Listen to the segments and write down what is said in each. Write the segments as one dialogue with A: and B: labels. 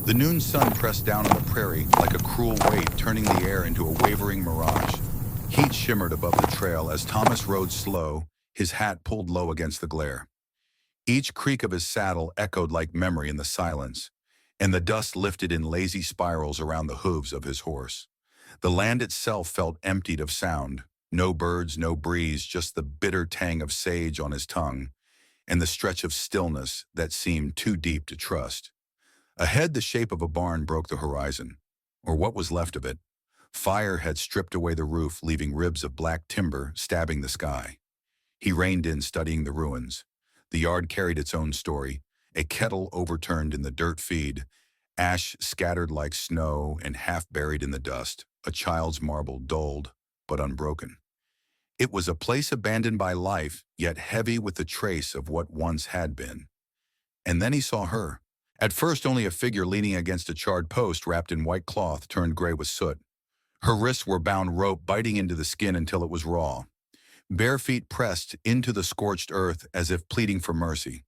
A: The noon sun pressed down on the prairie like a cruel weight, turning the air into a wavering mirage. Heat shimmered above the trail as Thomas rode slow, his hat pulled low against the glare. Each creak of his saddle echoed like memory in the silence, and the dust lifted in lazy spirals around the hooves of his horse. The land itself felt emptied of sound. No birds, no breeze, just the bitter tang of sage on his tongue, and the stretch of stillness that seemed too deep to trust. Ahead, the shape of a barn broke the horizon, or what was left of it. Fire had stripped away the roof, leaving ribs of black timber stabbing the sky. He reined in, studying the ruins. The yard carried its own story, a kettle overturned in the dirt feed, ash scattered like snow and half buried in the dust, a child's marble dulled but unbroken. It was a place abandoned by life, yet heavy with the trace of what once had been. And then he saw her. At first only a figure leaning against a charred post wrapped in white cloth turned gray with soot. Her wrists were bound rope biting into the skin until it was raw. Bare feet pressed into the scorched earth as if pleading for mercy.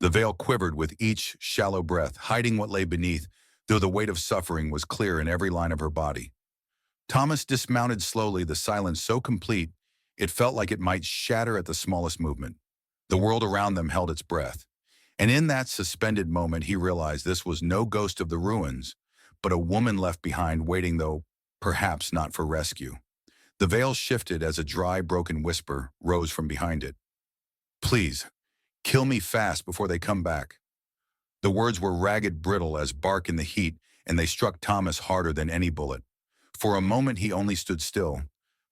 A: The veil quivered with each shallow breath, hiding what lay beneath, though the weight of suffering was clear in every line of her body. Thomas dismounted slowly, the silence so complete it felt like it might shatter at the smallest movement. The world around them held its breath. And in that suspended moment, he realized this was no ghost of the ruins, but a woman left behind, waiting, though perhaps not for rescue. The veil shifted as a dry, broken whisper rose from behind it. "Please, kill me fast before they come back." The words were ragged, brittle as bark in the heat, and they struck Thomas harder than any bullet. For a moment, he only stood still,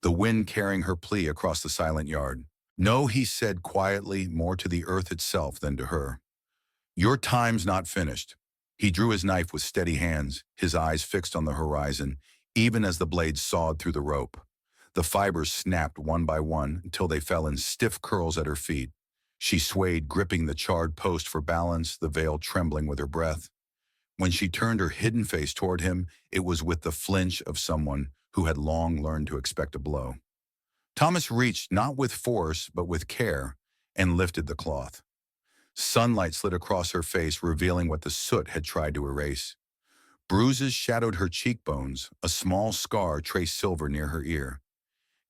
A: the wind carrying her plea across the silent yard. "No," he said quietly, more to the earth itself than to her. "Your time's not finished." He drew his knife with steady hands, his eyes fixed on the horizon, even as the blade sawed through the rope. The fibers snapped one by one until they fell in stiff curls at her feet. She swayed, gripping the charred post for balance, the veil trembling with her breath. When she turned her hidden face toward him, it was with the flinch of someone who had long learned to expect a blow. Thomas reached, not with force, but with care, and lifted the cloth. Sunlight slid across her face, revealing what the soot had tried to erase. Bruises shadowed her cheekbones, a small scar traced silver near her ear.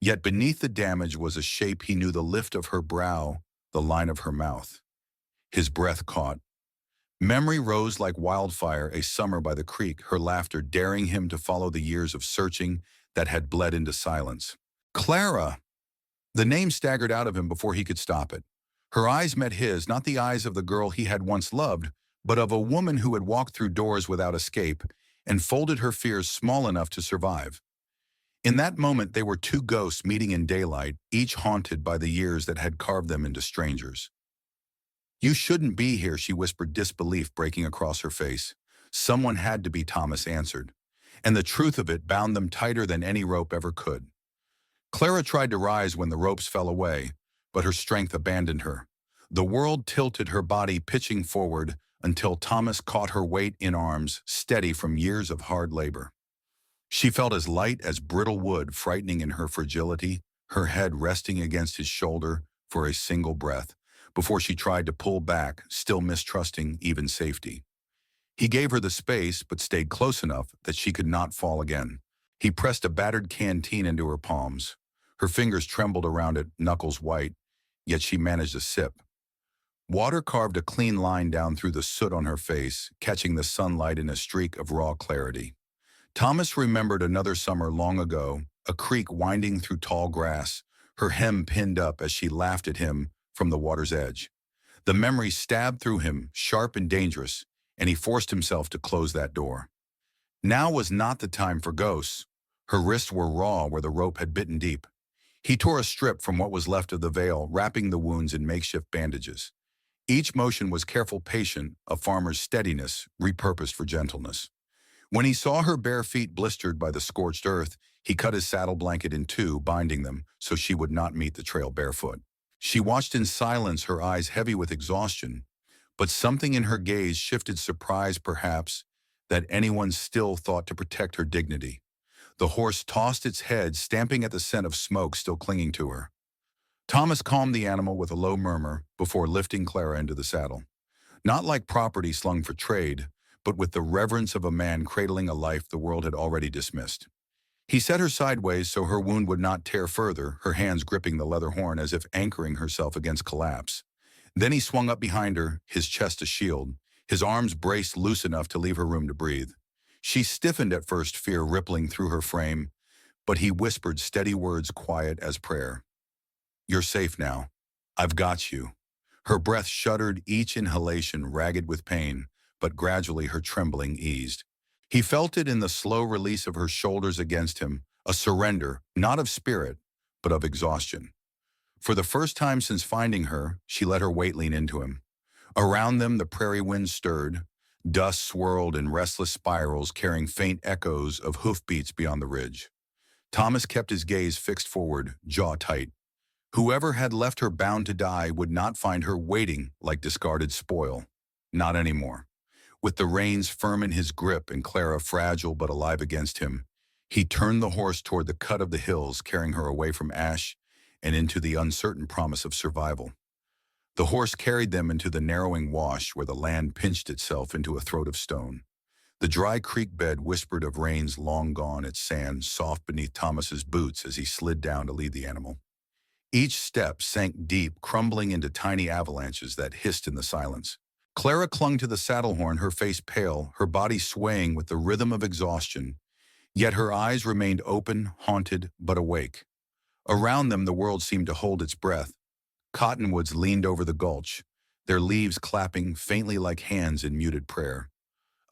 A: Yet beneath the damage was a shape he knew, the lift of her brow, the line of her mouth. His breath caught. Memory rose like wildfire, a summer by the creek, her laughter daring him to follow the years of searching that had bled into silence. Clara! The name staggered out of him before he could stop it. Her eyes met his, not the eyes of the girl he had once loved, but of a woman who had walked through doors without escape and folded her fears small enough to survive. In that moment, they were two ghosts meeting in daylight, each haunted by the years that had carved them into strangers. "You shouldn't be here," she whispered, disbelief breaking across her face. Someone had to be, Thomas answered, and the truth of it bound them tighter than any rope ever could. Clara tried to rise when the ropes fell away, but her strength abandoned her. The world tilted, her body pitching forward until Thomas caught her weight in arms, steady from years of hard labor. She felt as light as brittle wood, frightening in her fragility, her head resting against his shoulder for a single breath, before she tried to pull back, still mistrusting even safety. He gave her the space, but stayed close enough that she could not fall again. He pressed a battered canteen into her palms. Her fingers trembled around it, knuckles white, yet she managed a sip. Water carved a clean line down through the soot on her face, catching the sunlight in a streak of raw clarity. Thomas remembered another summer long ago, a creek winding through tall grass, her hem pinned up as she laughed at him from the water's edge. The memory stabbed through him, sharp and dangerous, and he forced himself to close that door. Now was not the time for ghosts. Her wrists were raw where the rope had bitten deep. He tore a strip from what was left of the veil, wrapping the wounds in makeshift bandages. Each motion was careful, patient, a farmer's steadiness, repurposed for gentleness. When he saw her bare feet blistered by the scorched earth, he cut his saddle blanket in two, binding them so she would not meet the trail barefoot. She watched in silence, her eyes heavy with exhaustion, but something in her gaze shifted, surprise perhaps, that anyone still thought to protect her dignity. The horse tossed its head, stamping at the scent of smoke still clinging to her. Thomas calmed the animal with a low murmur before lifting Clara into the saddle. Not like property slung for trade, but with the reverence of a man cradling a life the world had already dismissed. He set her sideways so her wound would not tear further, her hands gripping the leather horn as if anchoring herself against collapse. Then he swung up behind her, his chest a shield, his arms braced loose enough to leave her room to breathe. She stiffened at first, fear rippling through her frame, but he whispered steady words quiet as prayer. "You're safe now. I've got you." Her breath shuddered, each inhalation ragged with pain, but gradually her trembling eased. He felt it in the slow release of her shoulders against him, a surrender, not of spirit, but of exhaustion. For the first time since finding her, she let her weight lean into him. Around them, the prairie wind stirred. Dust swirled in restless spirals, carrying faint echoes of hoofbeats beyond the ridge. Thomas kept his gaze fixed forward, jaw tight. Whoever had left her bound to die would not find her waiting like discarded spoil. Not anymore. With the reins firm in his grip and Clara fragile but alive against him, he turned the horse toward the cut of the hills, carrying her away from Ash and into the uncertain promise of survival. The horse carried them into the narrowing wash where the land pinched itself into a throat of stone. The dry creek bed whispered of rains long gone, its sand soft beneath Thomas's boots as he slid down to lead the animal. Each step sank deep, crumbling into tiny avalanches that hissed in the silence. Clara clung to the saddle horn, her face pale, her body swaying with the rhythm of exhaustion, yet her eyes remained open, haunted, but awake. Around them the world seemed to hold its breath. Cottonwoods leaned over the gulch, their leaves clapping faintly like hands in muted prayer.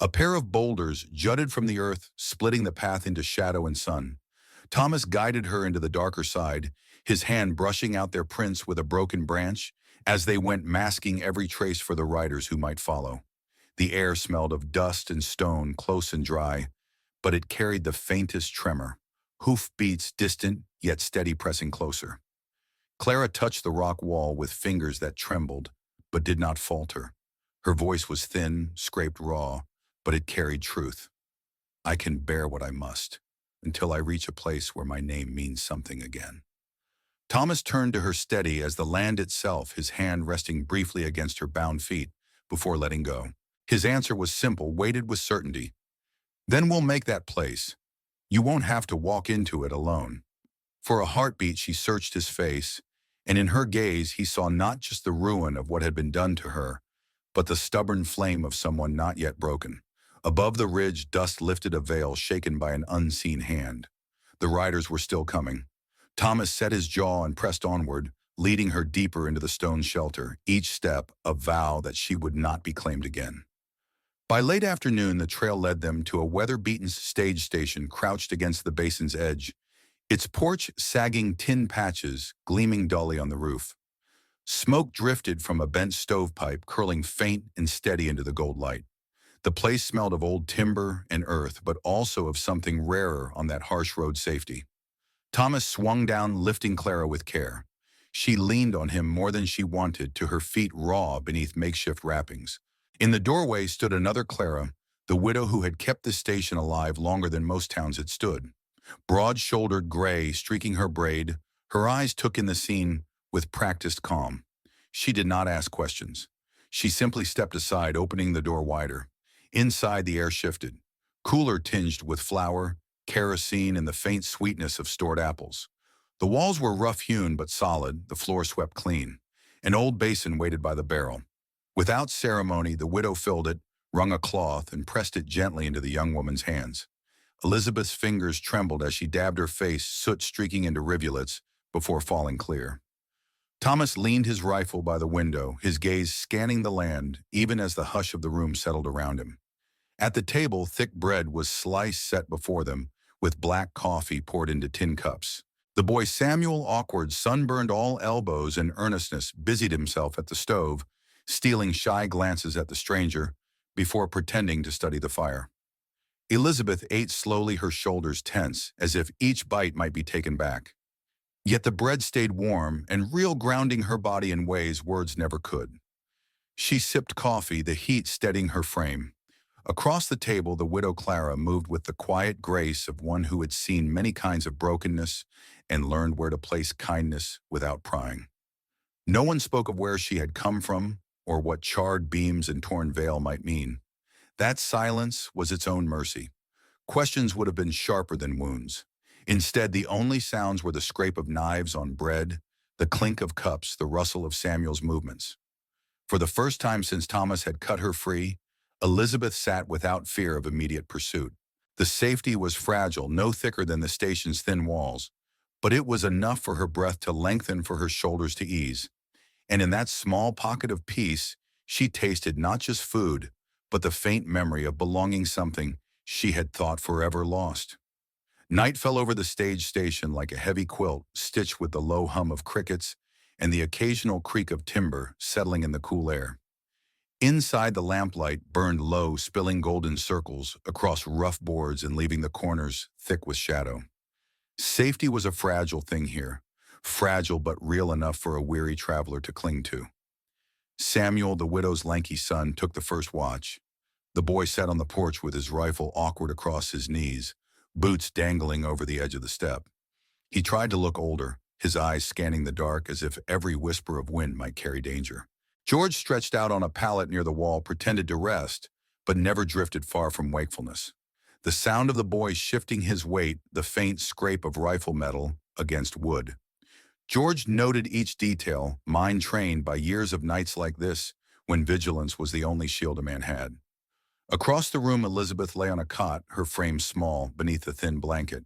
A: A pair of boulders jutted from the earth, splitting the path into shadow and sun. Thomas guided her into the darker side, his hand brushing out their prints with a broken branch as they went, masking every trace for the riders who might follow. The air smelled of dust and stone, close and dry, but it carried the faintest tremor, hoofbeats distant yet steady, pressing closer. Clara touched the rock wall with fingers that trembled, but did not falter. Her voice was thin, scraped raw, but it carried truth. "I can bear what I must, until I reach a place where my name means something again." Thomas turned to her steady as the land itself, his hand resting briefly against her bound feet before letting go. His answer was simple, weighted with certainty. "Then we'll make that place. You won't have to walk into it alone." For a heartbeat she searched his face, and in her gaze he saw not just the ruin of what had been done to her, but the stubborn flame of someone not yet broken. Above the ridge, dust lifted a veil shaken by an unseen hand. The riders were still coming. Thomas set his jaw and pressed onward, leading her deeper into the stone shelter, each step a vow that she would not be claimed again. By late afternoon, the trail led them to a weather-beaten stage station crouched against the basin's edge, its porch sagging tin patches gleaming dully on the roof. Smoke drifted from a bent stovepipe, curling faint and steady into the gold light. The place smelled of old timber and earth, but also of something rarer on that harsh road, safety. Thomas swung down, lifting Clara with care. She leaned on him more than she wanted, to her feet raw beneath makeshift wrappings. In the doorway stood another Clara, the widow who had kept the station alive longer than most towns had stood. Broad-shouldered gray streaking her braid, her eyes took in the scene with practiced calm. She did not ask questions. She simply stepped aside, opening the door wider. Inside, the air shifted, cooler tinged with flour, kerosene, and the faint sweetness of stored apples. The walls were rough-hewn but solid, the floor swept clean. An old basin waited by the barrel. Without ceremony, the widow filled it, wrung a cloth, and pressed it gently into the young woman's hands. Elizabeth's fingers trembled as she dabbed her face, soot streaking into rivulets, before falling clear. Thomas leaned his rifle by the window, his gaze scanning the land, even as the hush of the room settled around him. At the table, thick bread was sliced set before them, with black coffee poured into tin cups. The boy Samuel, awkward, sunburned all elbows and earnestness, busied himself at the stove, stealing shy glances at the stranger, before pretending to study the fire. Elizabeth ate slowly, her shoulders tense, as if each bite might be taken back. Yet the bread stayed warm and real, grounding her body in ways words never could. She sipped coffee, the heat steadying her frame. Across the table, the widow Clara moved with the quiet grace of one who had seen many kinds of brokenness and learned where to place kindness without prying. No one spoke of where she had come from or what charred beams and torn veil might mean. That silence was its own mercy. Questions would have been sharper than wounds. Instead, the only sounds were the scrape of knives on bread, the clink of cups, the rustle of Samuel's movements. For the first time since Thomas had cut her free, Elizabeth sat without fear of immediate pursuit. The safety was fragile, no thicker than the station's thin walls, but it was enough for her breath to lengthen, for her shoulders to ease. And in that small pocket of peace, she tasted not just food, but the faint memory of belonging, something she had thought forever lost. Night fell over the stage station like a heavy quilt, stitched with the low hum of crickets and the occasional creak of timber settling in the cool air. Inside, the lamplight burned low, spilling golden circles across rough boards and leaving the corners thick with shadow. Safety was a fragile thing here, fragile but real enough for a weary traveler to cling to. Samuel, the widow's lanky son, took the first watch. The boy sat on the porch with his rifle awkward across his knees, boots dangling over the edge of the step. He tried to look older, his eyes scanning the dark as if every whisper of wind might carry danger. George, stretched out on a pallet near the wall, pretended to rest, but never drifted far from wakefulness. The sound of the boy shifting his weight, the faint scrape of rifle metal against wood. George noted each detail, mind trained by years of nights like this, when vigilance was the only shield a man had. Across the room, Elizabeth lay on a cot, her frame small, beneath a thin blanket.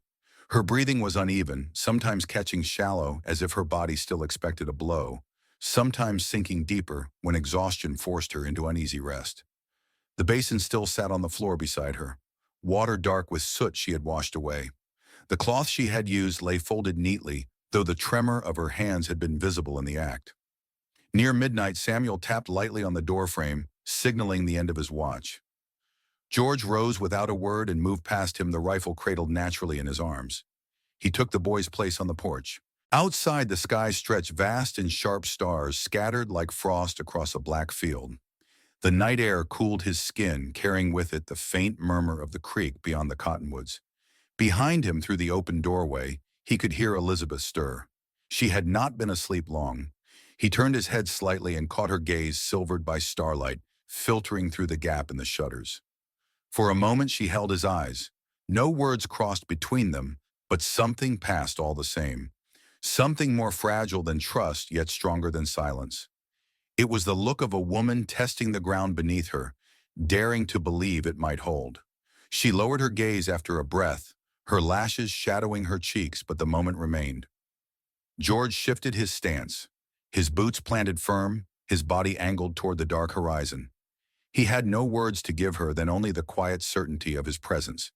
A: Her breathing was uneven, sometimes catching shallow as if her body still expected a blow, sometimes sinking deeper when exhaustion forced her into uneasy rest. The basin still sat on the floor beside her, water dark with soot she had washed away. The cloth she had used lay folded neatly, though the tremor of her hands had been visible in the act. Near midnight, Samuel tapped lightly on the doorframe, signaling the end of his watch. George rose without a word and moved past him, the rifle cradled naturally in his arms. He took the boy's place on the porch. Outside, the sky stretched vast and sharp stars, scattered like frost across a black field. The night air cooled his skin, carrying with it the faint murmur of the creek beyond the cottonwoods. Behind him, through the open doorway, he could hear Elizabeth stir. She had not been asleep long. He turned his head slightly and caught her gaze, silvered by starlight, filtering through the gap in the shutters. For a moment she held his eyes. No words crossed between them, but something passed all the same. Something more fragile than trust, yet stronger than silence. It was the look of a woman testing the ground beneath her, daring to believe it might hold. She lowered her gaze after a breath, her lashes shadowing her cheeks, but the moment remained. George shifted his stance, his boots planted firm, his body angled toward the dark horizon. He had no words to give her than only the quiet certainty of his presence.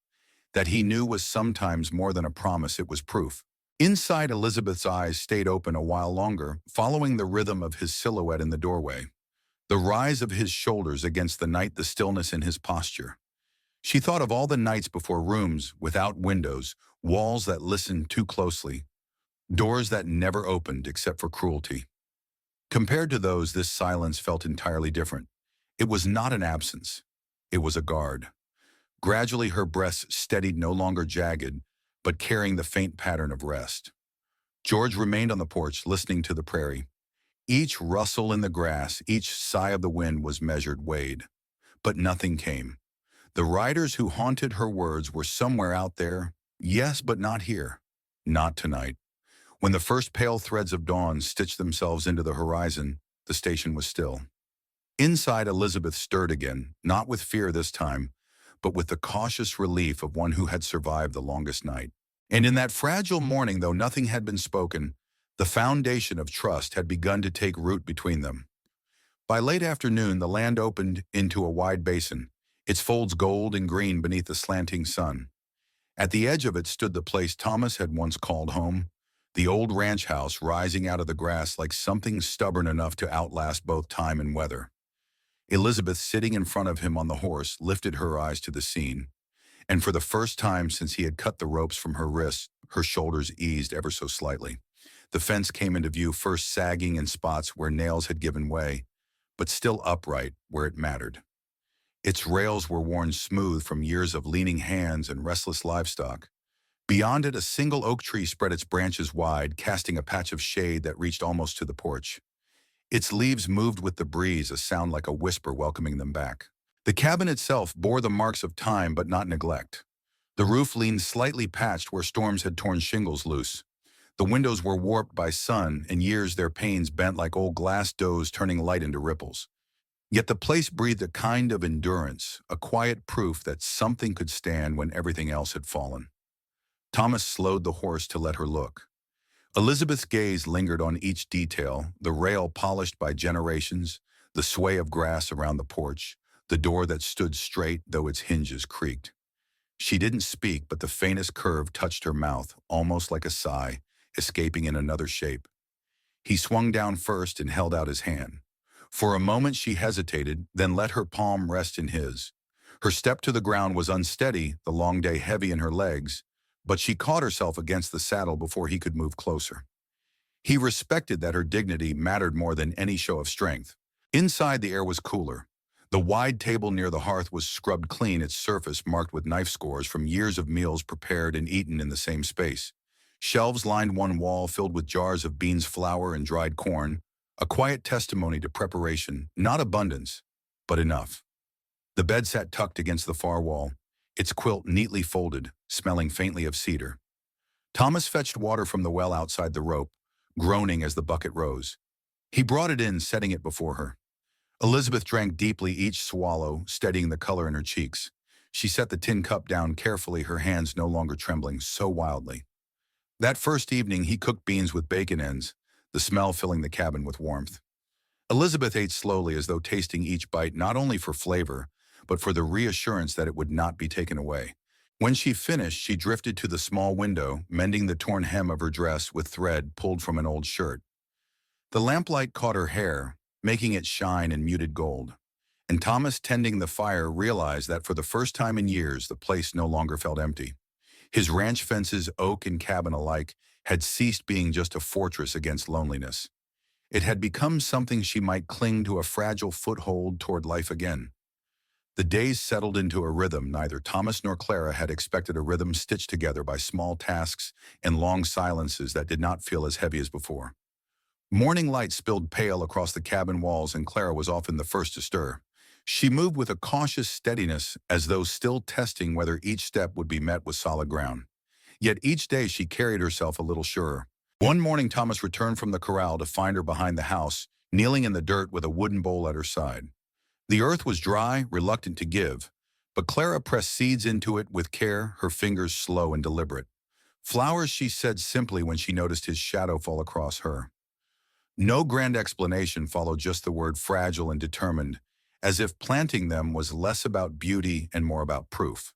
A: That he knew was sometimes more than a promise, it was proof. Inside, Elizabeth's eyes stayed open a while longer, following the rhythm of his silhouette in the doorway. The rise of his shoulders against the night, the stillness in his posture. She thought of all the nights before, rooms without windows, walls that listened too closely, doors that never opened except for cruelty. Compared to those, this silence felt entirely different. It was not an absence. It was a guard. Gradually, her breaths steadied, no longer jagged, but carrying the faint pattern of rest. George remained on the porch, listening to the prairie. Each rustle in the grass, each sigh of the wind was measured, weighed. But nothing came. The riders who haunted her words were somewhere out there. Yes, but not here. Not tonight. When the first pale threads of dawn stitched themselves into the horizon, the station was still. Inside, Elizabeth stirred again, not with fear this time, but with the cautious relief of one who had survived the longest night. And in that fragile morning, though nothing had been spoken, the foundation of trust had begun to take root between them. By late afternoon, the land opened into a wide basin, its folds gold and green beneath the slanting sun. At the edge of it stood the place Thomas had once called home, the old ranch house rising out of the grass like something stubborn enough to outlast both time and weather. Elizabeth, sitting in front of him on the horse, lifted her eyes to the scene, and for the first time since he had cut the ropes from her wrists, her shoulders eased ever so slightly. The fence came into view, first sagging in spots where nails had given way, but still upright where it mattered. Its rails were worn smooth from years of leaning hands and restless livestock. Beyond it, a single oak tree spread its branches wide, casting a patch of shade that reached almost to the porch. Its leaves moved with the breeze, a sound like a whisper welcoming them back. The cabin itself bore the marks of time but not neglect. The roof leaned slightly patched where storms had torn shingles loose. The windows were warped by sun, and years their panes bent like old glass doors turning light into ripples. Yet the place breathed a kind of endurance, a quiet proof that something could stand when everything else had fallen. Thomas slowed the horse to let her look. Elizabeth's gaze lingered on each detail, the rail polished by generations, the sway of grass around the porch, the door that stood straight though its hinges creaked. She didn't speak, but the faintest curve touched her mouth, almost like a sigh, escaping in another shape. He swung down first and held out his hand. For a moment she hesitated, then let her palm rest in his. Her step to the ground was unsteady, the long day heavy in her legs, but she caught herself against the saddle before he could move closer. He respected that her dignity mattered more than any show of strength. Inside, the air was cooler. The wide table near the hearth was scrubbed clean, its surface marked with knife scores from years of meals prepared and eaten in the same space. Shelves lined one wall filled with jars of beans, flour, and dried corn, a quiet testimony to preparation, not abundance, but enough. The bed sat tucked against the far wall, its quilt neatly folded, smelling faintly of cedar. Thomas fetched water from the well outside the rope, groaning as the bucket rose. He brought it in, setting it before her. Elizabeth drank deeply each swallow, steadying the color in her cheeks. She set the tin cup down carefully, her hands no longer trembling so wildly. That first evening, he cooked beans with bacon ends, the smell filling the cabin with warmth. Elizabeth ate slowly, as though tasting each bite not only for flavor, but for the reassurance that it would not be taken away. When she finished, she drifted to the small window, mending the torn hem of her dress with thread pulled from an old shirt. The lamplight caught her hair, making it shine in muted gold. And Thomas, tending the fire, realized that for the first time in years, the place no longer felt empty. His ranch fences, oak and cabin alike, had ceased being just a fortress against loneliness. It had become something she might cling to, a fragile foothold toward life again. The days settled into a rhythm neither Thomas nor Clara had expected, a rhythm stitched together by small tasks and long silences that did not feel as heavy as before. Morning light spilled pale across the cabin walls, and Clara was often the first to stir. She moved with a cautious steadiness, as though still testing whether each step would be met with solid ground. Yet each day she carried herself a little surer. One morning Thomas returned from the corral to find her behind the house, kneeling in the dirt with a wooden bowl at her side. The earth was dry, reluctant to give, but Clara pressed seeds into it with care, her fingers slow and deliberate. Flowers, she said simply when she noticed his shadow fall across her. No grand explanation followed, just the word fragile and determined, as if planting them was less about beauty and more about proof.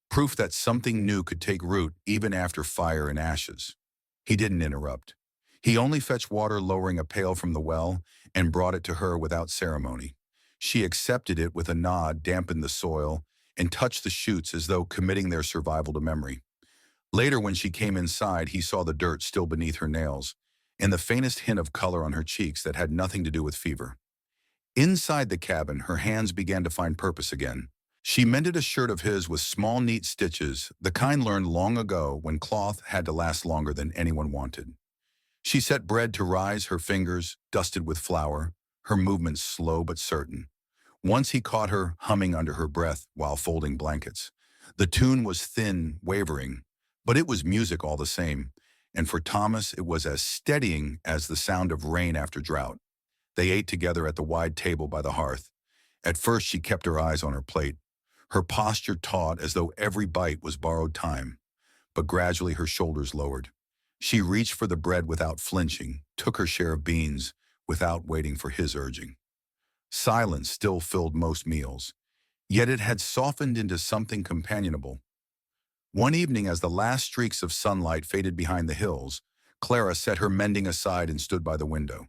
A: Proof that something new could take root even after fire and ashes. He didn't interrupt. He only fetched water, lowering a pail from the well, and brought it to her without ceremony. She accepted it with a nod, dampened the soil, and touched the shoots as though committing their survival to memory. Later, when she came inside, he saw the dirt still beneath her nails, and the faintest hint of color on her cheeks that had nothing to do with fever. Inside the cabin, her hands began to find purpose again. She mended a shirt of his with small, neat stitches, the kind learned long ago when cloth had to last longer than anyone wanted. She set bread to rise, her fingers dusted with flour, her movements slow but certain. Once he caught her humming under her breath while folding blankets. The tune was thin, wavering, but it was music all the same, and for Thomas it was as steadying as the sound of rain after drought. They ate together at the wide table by the hearth. At first she kept her eyes on her plate, her posture taut as though every bite was borrowed time, but gradually her shoulders lowered. She reached for the bread without flinching, took her share of beans without waiting for his urging. Silence still filled most meals, yet it had softened into something companionable. One evening, as the last streaks of sunlight faded behind the hills, Clara set her mending aside and stood by the window.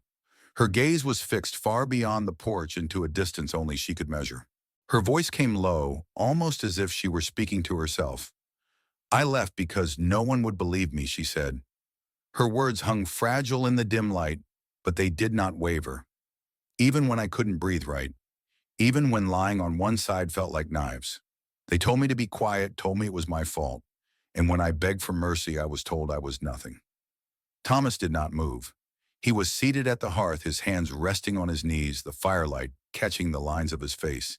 A: Her gaze was fixed far beyond the porch into a distance only she could measure. Her voice came low, almost as if she were speaking to herself. "I left because no one would believe me," she said. Her words hung fragile in the dim light, but they did not waver. "Even when I couldn't breathe right, even when lying on one side felt like knives. They told me to be quiet, told me it was my fault, and when I begged for mercy, I was told I was nothing." Thomas did not move. He was seated at the hearth, his hands resting on his knees, the firelight catching the lines of his face.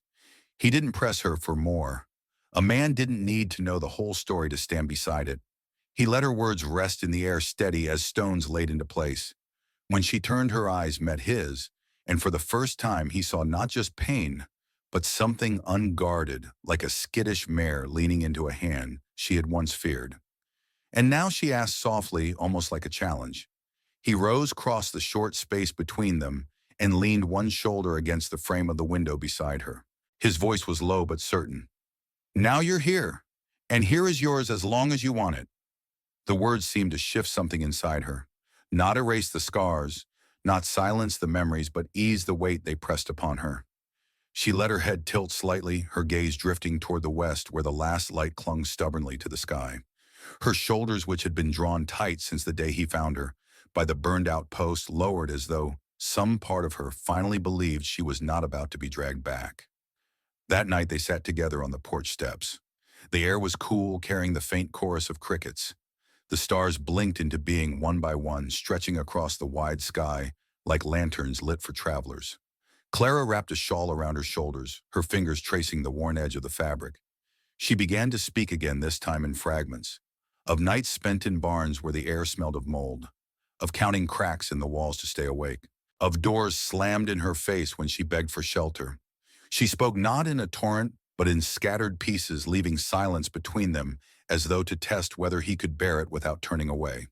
A: He didn't press her for more. A man didn't need to know the whole story to stand beside it. He let her words rest in the air steady as stones laid into place. When she turned, her eyes met his, and for the first time he saw not just pain, but something unguarded, like a skittish mare leaning into a hand she had once feared. And now she asked softly, almost like a challenge. He rose, crossed the short space between them, and leaned one shoulder against the frame of the window beside her. His voice was low but certain. "Now you're here, and here is yours as long as you want it." The words seemed to shift something inside her, not erase the scars, not silence the memories, but ease the weight they pressed upon her. She let her head tilt slightly, her gaze drifting toward the west where the last light clung stubbornly to the sky. Her shoulders, which had been drawn tight since the day he found her, by the burned-out post, lowered as though some part of her finally believed she was not about to be dragged back. That night they sat together on the porch steps. The air was cool, carrying the faint chorus of crickets. The stars blinked into being one by one, stretching across the wide sky like lanterns lit for travelers. Clara wrapped a shawl around her shoulders, her fingers tracing the worn edge of the fabric. She began to speak again, this time in fragments. Of nights spent in barns where the air smelled of mold. Of counting cracks in the walls to stay awake. Of doors slammed in her face when she begged for shelter. She spoke not in a torrent, but in scattered pieces, leaving silence between them, as though to test whether he could bear it without turning away.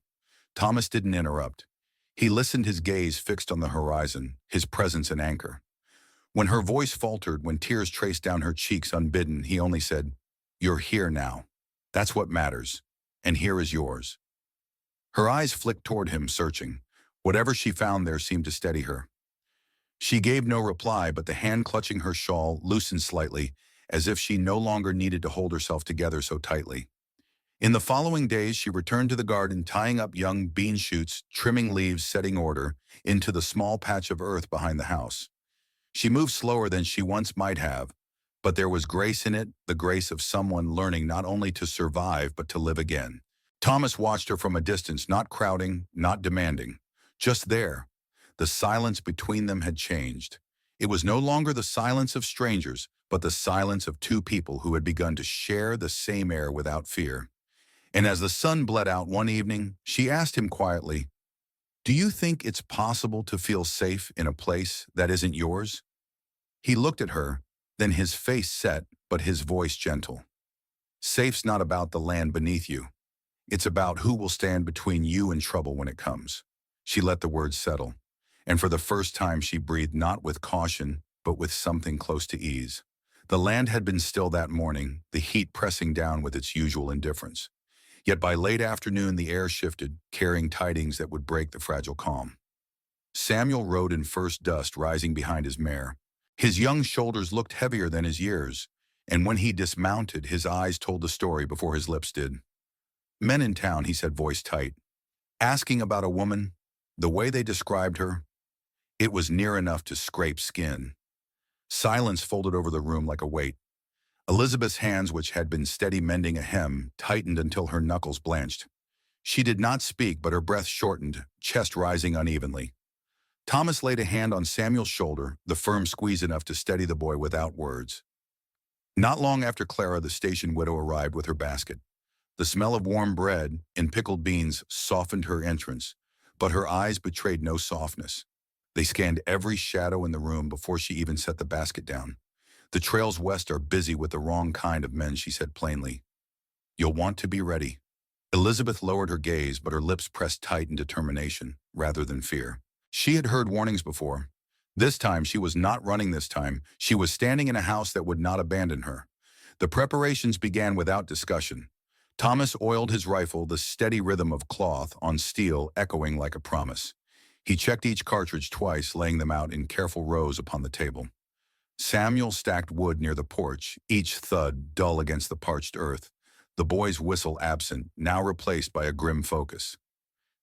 A: Thomas didn't interrupt. He listened, his gaze fixed on the horizon, his presence an anchor. When her voice faltered, when tears traced down her cheeks unbidden, he only said, "You're here now. That's what matters. And here is yours." Her eyes flicked toward him, searching. Whatever she found there seemed to steady her. She gave no reply, but the hand clutching her shawl loosened slightly, as if she no longer needed to hold herself together so tightly. In the following days, she returned to the garden, tying up young bean shoots, trimming leaves, setting order into the small patch of earth behind the house. She moved slower than she once might have, but there was grace in it, the grace of someone learning not only to survive, but to live again. Thomas watched her from a distance, not crowding, not demanding. Just there. The silence between them had changed. It was no longer the silence of strangers, but the silence of two people who had begun to share the same air without fear. And as the sun bled out one evening, she asked him quietly, "Do you think it's possible to feel safe in a place that isn't yours?" He looked at her, then his face set, but his voice gentle. "Safe's not about the land beneath you. It's about who will stand between you and trouble when it comes." She let the words settle, and for the first time she breathed not with caution, but with something close to ease. The land had been still that morning, the heat pressing down with its usual indifference. Yet by late afternoon the air shifted, carrying tidings that would break the fragile calm. Samuel rode in first dust, rising behind his mare. His young shoulders looked heavier than his years, and when he dismounted, his eyes told the story before his lips did. "Men in town," he said, voice tight, "asking about a woman, the way they described her, it was near enough to scrape skin." Silence folded over the room like a weight. Elizabeth's hands, which had been steady mending a hem, tightened until her knuckles blanched. She did not speak, but her breath shortened, chest rising unevenly. Thomas laid a hand on Samuel's shoulder, the firm squeeze enough to steady the boy without words. Not long after Clara, the station widow, arrived with her basket. The smell of warm bread and pickled beans softened her entrance, but her eyes betrayed no softness. They scanned every shadow in the room before she even set the basket down. "The trails west are busy with the wrong kind of men," she said plainly. "You'll want to be ready." Elizabeth lowered her gaze, but her lips pressed tight in determination, rather than fear. She had heard warnings before. This time, she was not running this time. She was standing in a house that would not abandon her. The preparations began without discussion. Thomas oiled his rifle, the steady rhythm of cloth on steel echoing like a promise. He checked each cartridge twice, laying them out in careful rows upon the table. Samuel stacked wood near the porch, each thud dull against the parched earth, the boy's whistle absent, now replaced by a grim focus.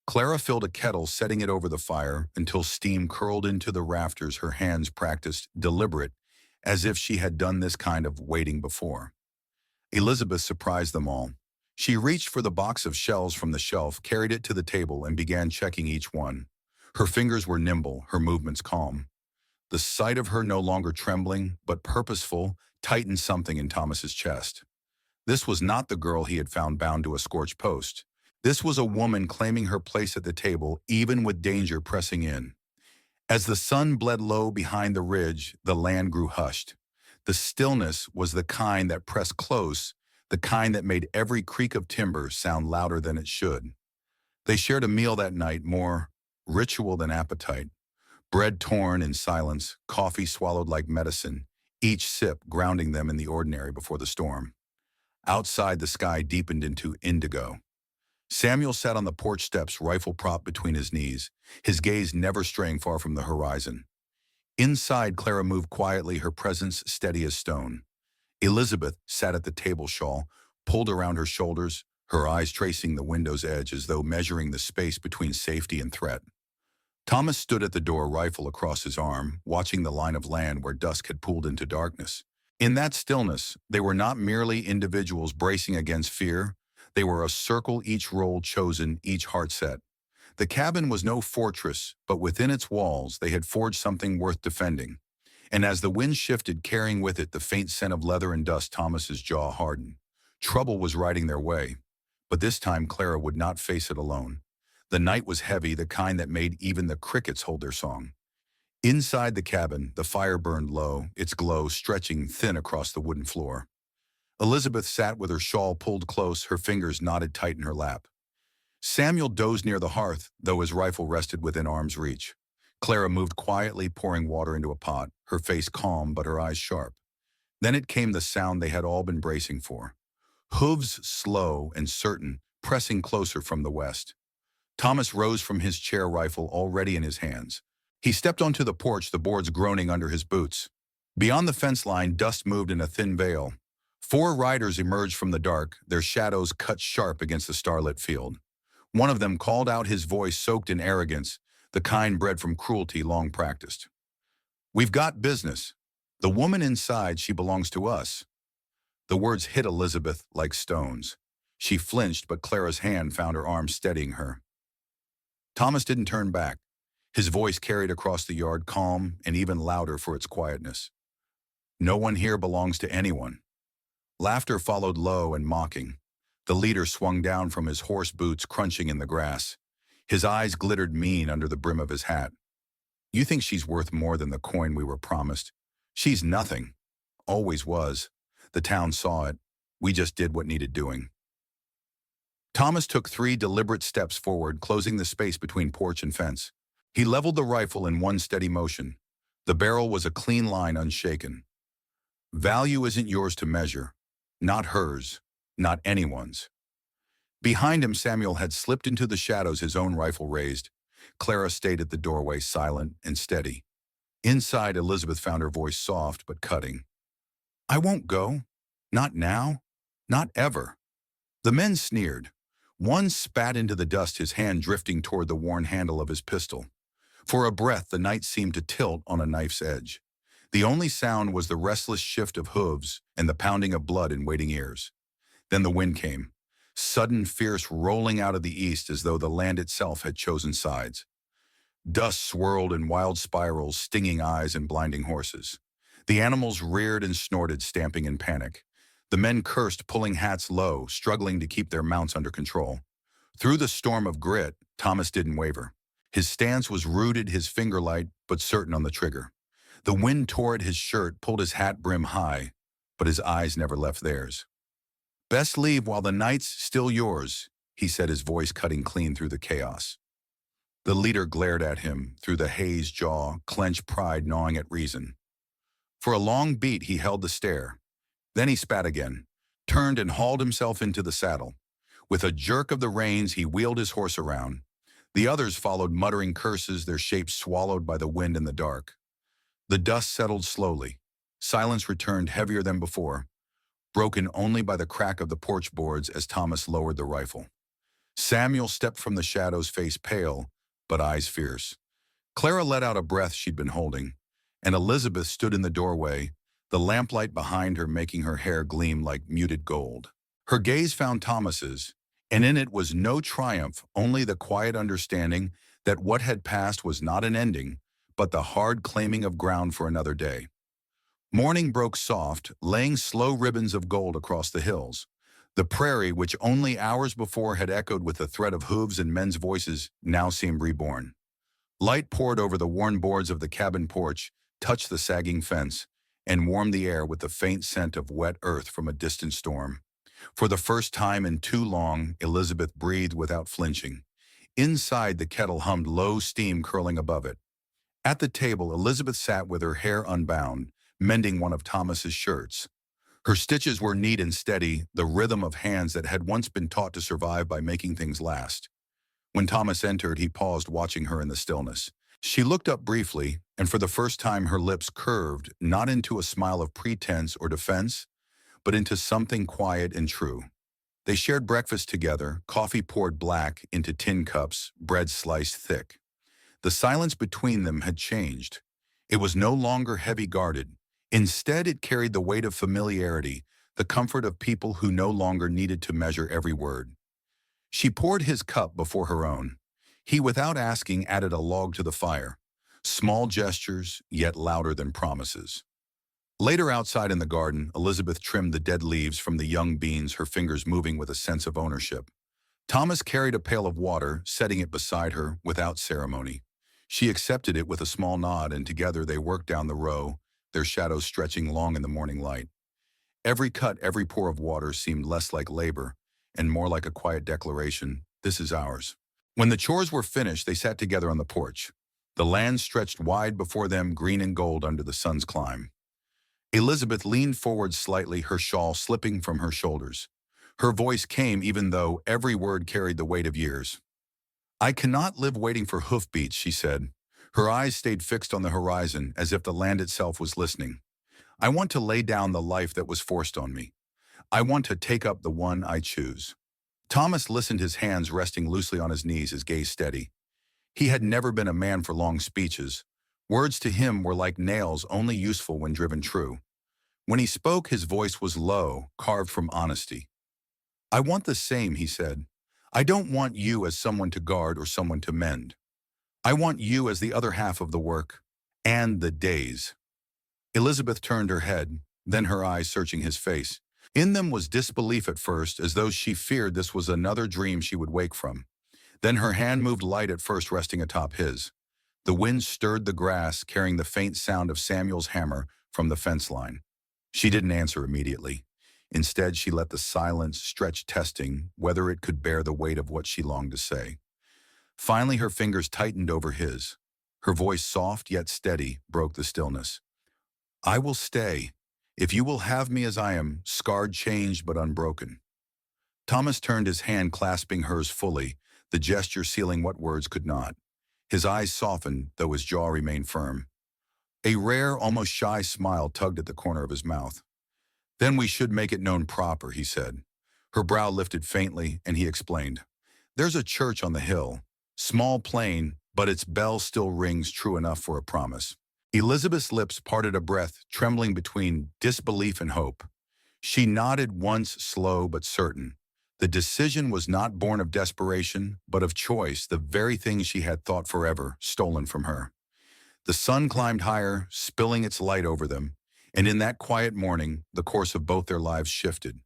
A: Clara filled a kettle, setting it over the fire until steam curled into the rafters, her hands practiced, deliberate, as if she had done this kind of waiting before. Elizabeth surprised them all. She reached for the box of shells from the shelf, carried it to the table, and began checking each one. Her fingers were nimble, her movements calm. The sight of her no longer trembling, but purposeful, tightened something in Thomas's chest. This was not the girl he had found bound to a scorched post. This was a woman claiming her place at the table, even with danger pressing in. As the sun bled low behind the ridge, the land grew hushed. The stillness was the kind that pressed close, the kind that made every creak of timber sound louder than it should. They shared a meal that night, more ritual than appetite. Bread torn in silence, coffee swallowed like medicine, each sip grounding them in the ordinary before the storm. Outside, the sky deepened into indigo. Samuel sat on the porch steps, rifle propped between his knees, his gaze never straying far from the horizon. Inside, Clara moved quietly, her presence steady as stone. Elizabeth sat at the table, shawl pulled around her shoulders, her eyes tracing the window's edge as though measuring the space between safety and threat. Thomas stood at the door, rifle across his arm, watching the line of land where dusk had pooled into darkness. In that stillness, they were not merely individuals bracing against fear. They were a circle, each role chosen, each heart set. The cabin was no fortress, but within its walls they had forged something worth defending. And as the wind shifted, carrying with it the faint scent of leather and dust, Thomas's jaw hardened. Trouble was riding their way, but this time Clara would not face it alone. The night was heavy, the kind that made even the crickets hold their song. Inside the cabin, the fire burned low, its glow stretching thin across the wooden floor. Elizabeth sat with her shawl pulled close, her fingers knotted tight in her lap. Samuel dozed near the hearth, though his rifle rested within arm's reach. Clara moved quietly, pouring water into a pot, her face calm but her eyes sharp. Then it came, the sound they had all been bracing for. Hooves slow and certain, pressing closer from the west. Thomas rose from his chair, rifle already in his hands. He stepped onto the porch, the boards groaning under his boots. Beyond the fence line, dust moved in a thin veil. 4 riders emerged from the dark, their shadows cut sharp against the starlit field. One of them called out, his voice soaked in arrogance, the kind bred from cruelty long practiced. "We've got business. The woman inside, she belongs to us." The words hit Elizabeth like stones. She flinched, but Clara's hand found her arm, steadying her. Thomas didn't turn back. His voice carried across the yard, calm and even louder for its quietness. "No one here belongs to anyone." Laughter followed, low and mocking. The leader swung down from his horse boots, crunching in the grass. His eyes glittered mean under the brim of his hat. "You think she's worth more than the coin we were promised? She's nothing. Always was. The town saw it. We just did what needed doing." Thomas took 3 deliberate steps forward, closing the space between porch and fence. He leveled the rifle in one steady motion. The barrel was a clean line, unshaken. "Value isn't yours to measure. Not hers. Not anyone's." Behind him, Samuel had slipped into the shadows, his own rifle raised. Clara stayed at the doorway, silent and steady. Inside, Elizabeth found her voice soft but cutting. "I won't go. Not now. Not ever." The men sneered. One spat into the dust, his hand drifting toward the worn handle of his pistol. For a breath, the night seemed to tilt on a knife's edge. The only sound was the restless shift of hooves and the pounding of blood in waiting ears. Then the wind came, sudden, fierce, rolling out of the east as though the land itself had chosen sides. Dust swirled in wild spirals, stinging eyes and blinding horses. The animals reared and snorted, stamping in panic. The men cursed, pulling hats low, struggling to keep their mounts under control. Through the storm of grit, Thomas didn't waver. His stance was rooted, his finger light but certain on the trigger. The wind tore at his shirt, pulled his hat brim high, but his eyes never left theirs. "Best leave while the night's still yours," he said, his voice cutting clean through the chaos. The leader glared at him through the haze, jaw, clenched, pride gnawing at reason. For a long beat he held the stare. Then he spat again, turned and hauled himself into the saddle. With a jerk of the reins, he wheeled his horse around. The others followed, muttering curses, their shapes swallowed by the wind and the dark. The dust settled slowly. Silence returned, heavier than before, broken only by the crack of the porch boards as Thomas lowered the rifle. Samuel stepped from the shadows, face pale, but eyes fierce. Clara let out a breath she'd been holding, and Elizabeth stood in the doorway, the lamplight behind her making her hair gleam like muted gold. Her gaze found Thomas's, and in it was no triumph, only the quiet understanding that what had passed was not an ending, but the hard claiming of ground for another day. Morning broke soft, laying slow ribbons of gold across the hills. The prairie, which only hours before had echoed with the threat of hooves and men's voices, now seemed reborn. Light poured over the worn boards of the cabin porch, touched the sagging fence, and warmed the air with the faint scent of wet earth from a distant storm. For the first time in too long, Elizabeth breathed without flinching. Inside, the kettle hummed low steam curling above it. At the table, Elizabeth sat with her hair unbound, mending one of Thomas's shirts. Her stitches were neat and steady, the rhythm of hands that had once been taught to survive by making things last. When Thomas entered, he paused, watching her in the stillness. She looked up briefly, and for the first time her lips curved, not into a smile of pretense or defense, but into something quiet and true. They shared breakfast together, coffee poured black into tin cups, bread sliced thick. The silence between them had changed. It was no longer heavy-guarded. Instead, it carried the weight of familiarity, the comfort of people who no longer needed to measure every word. She poured his cup before her own. He, without asking, added a log to the fire. Small gestures, yet louder than promises. Later, outside in the garden, Elizabeth trimmed the dead leaves from the young beans, her fingers moving with a sense of ownership. Thomas carried a pail of water, setting it beside her without ceremony. She accepted it with a small nod, and together they worked down the row, their shadows stretching long in the morning light. Every cut, every pour of water seemed less like labor and more like a quiet declaration, "This is ours." When the chores were finished, they sat together on the porch. The land stretched wide before them, green and gold under the sun's climb. Elizabeth leaned forward slightly, her shawl slipping from her shoulders. Her voice came even though every word carried the weight of years. "I cannot live waiting for hoofbeats," she said. Her eyes stayed fixed on the horizon, as if the land itself was listening. "I want to lay down the life that was forced on me. I want to take up the one I choose." Thomas listened, his hands resting loosely on his knees, his gaze steady. He had never been a man for long speeches. Words to him were like nails, only useful when driven true. When he spoke, his voice was low, carved from honesty. "I want the same," he said. "I don't want you as someone to guard or someone to mend. I want you as the other half of the work and the days." Elizabeth turned her head, then her eyes searching his face. In them was disbelief at first, as though she feared this was another dream she would wake from. Then her hand moved light, at first resting atop his. The wind stirred the grass, carrying the faint sound of Samuel's hammer from the fence line. She didn't answer immediately. Instead, she let the silence stretch, testing whether it could bear the weight of what she longed to say. Finally, her fingers tightened over his. Her voice, soft yet steady, broke the stillness. "I will stay, if you will have me as I am, scarred, changed, but unbroken." Thomas turned, his hand clasping hers fully, the gesture sealing what words could not. His eyes softened, though his jaw remained firm. A rare, almost shy smile tugged at the corner of his mouth. "Then we should make it known proper," he said. Her brow lifted faintly, and he explained. "There's a church on the hill. Small, plain, but its bell still rings true enough for a promise." Elizabeth's lips parted, a breath trembling between disbelief and hope. She nodded once, slow but certain. The decision was not born of desperation, but of choice, the very thing she had thought forever, stolen from her. The sun climbed higher, spilling its light over them, and in that quiet morning, the course of both their lives shifted.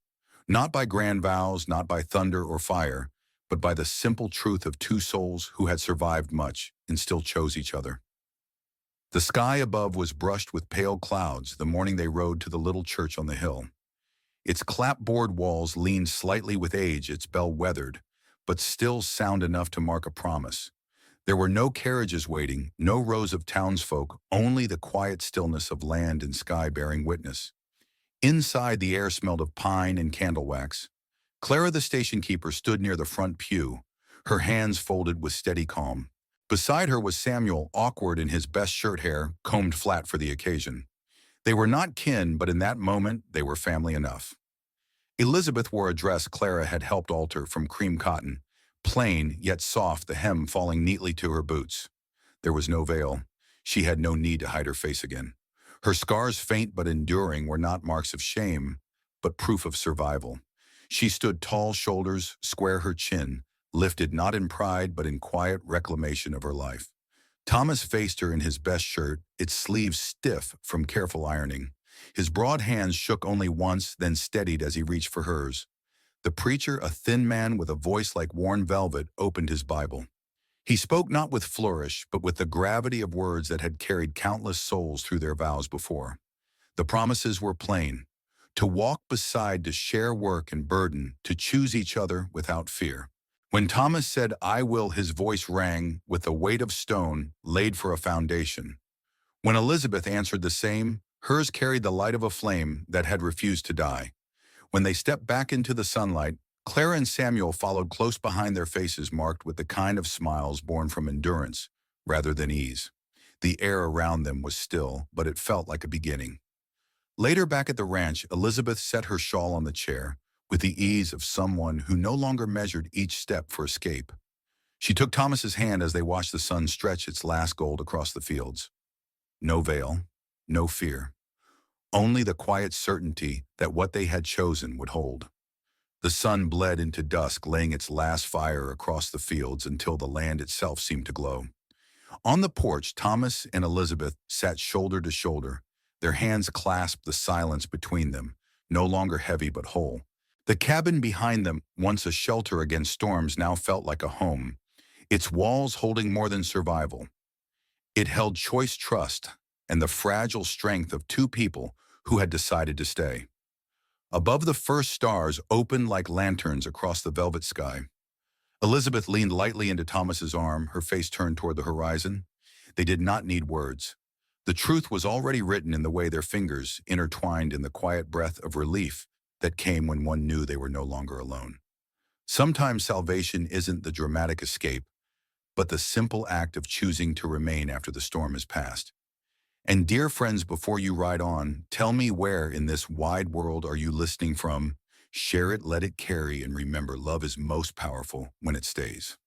A: Not by grand vows, not by thunder or fire, but by the simple truth of two souls who had survived much and still chose each other. The sky above was brushed with pale clouds the morning they rode to the little church on the hill. Its clapboard walls leaned slightly with age, its bell weathered, but still sound enough to mark a promise. There were no carriages waiting, no rows of townsfolk, only the quiet stillness of land and sky bearing witness. Inside, the air smelled of pine and candle wax. Clara, the station keeper, stood near the front pew, her hands folded with steady calm. Beside her was Samuel, awkward in his best shirt hair, combed flat for the occasion. They were not kin, but in that moment, they were family enough. Elizabeth wore a dress Clara had helped alter from cream cotton, plain yet soft, the hem falling neatly to her boots. There was no veil. She had no need to hide her face again. Her scars, faint but enduring, were not marks of shame, but proof of survival. She stood tall, shoulders square, her chin lifted not in pride but in quiet reclamation of her life. Thomas faced her in his best shirt, its sleeves stiff from careful ironing. His broad hands shook only once, then steadied as he reached for hers. The preacher, a thin man with a voice like worn velvet, opened his Bible. He spoke not with flourish, but with the gravity of words that had carried countless souls through their vows before. The promises were plain: to walk beside, to share work and burden, to choose each other without fear. When Thomas said, "I will," his voice rang with the weight of stone laid for a foundation. When Elizabeth answered the same, hers carried the light of a flame that had refused to die. When they stepped back into the sunlight, Clara and Samuel followed close behind, their faces marked with the kind of smiles born from endurance rather than ease. The air around them was still, but it felt like a beginning. Later, back at the ranch, Elizabeth set her shawl on the chair with the ease of someone who no longer measured each step for escape. She took Thomas's hand as they watched the sun stretch its last gold across the fields. No veil, no fear, only the quiet certainty that what they had chosen would hold. The sun bled into dusk, laying its last fire across the fields until the land itself seemed to glow. On the porch, Thomas and Elizabeth sat shoulder to shoulder. Their hands clasped, the silence between them, no longer heavy but whole. The cabin behind them, once a shelter against storms, now felt like a home, its walls holding more than survival. It held choice trust and the fragile strength of two people who had decided to stay. Above, the first stars opened like lanterns across the velvet sky. Elizabeth leaned lightly into Thomas's arm, her face turned toward the horizon. They did not need words. The truth was already written in the way their fingers intertwined, in the quiet breath of relief that came when one knew they were no longer alone. Sometimes salvation isn't the dramatic escape, but the simple act of choosing to remain after the storm has passed. And dear friends, before you ride on, tell me, where in this wide world are you listening from? Share it, let it carry, and remember, love is most powerful when it stays.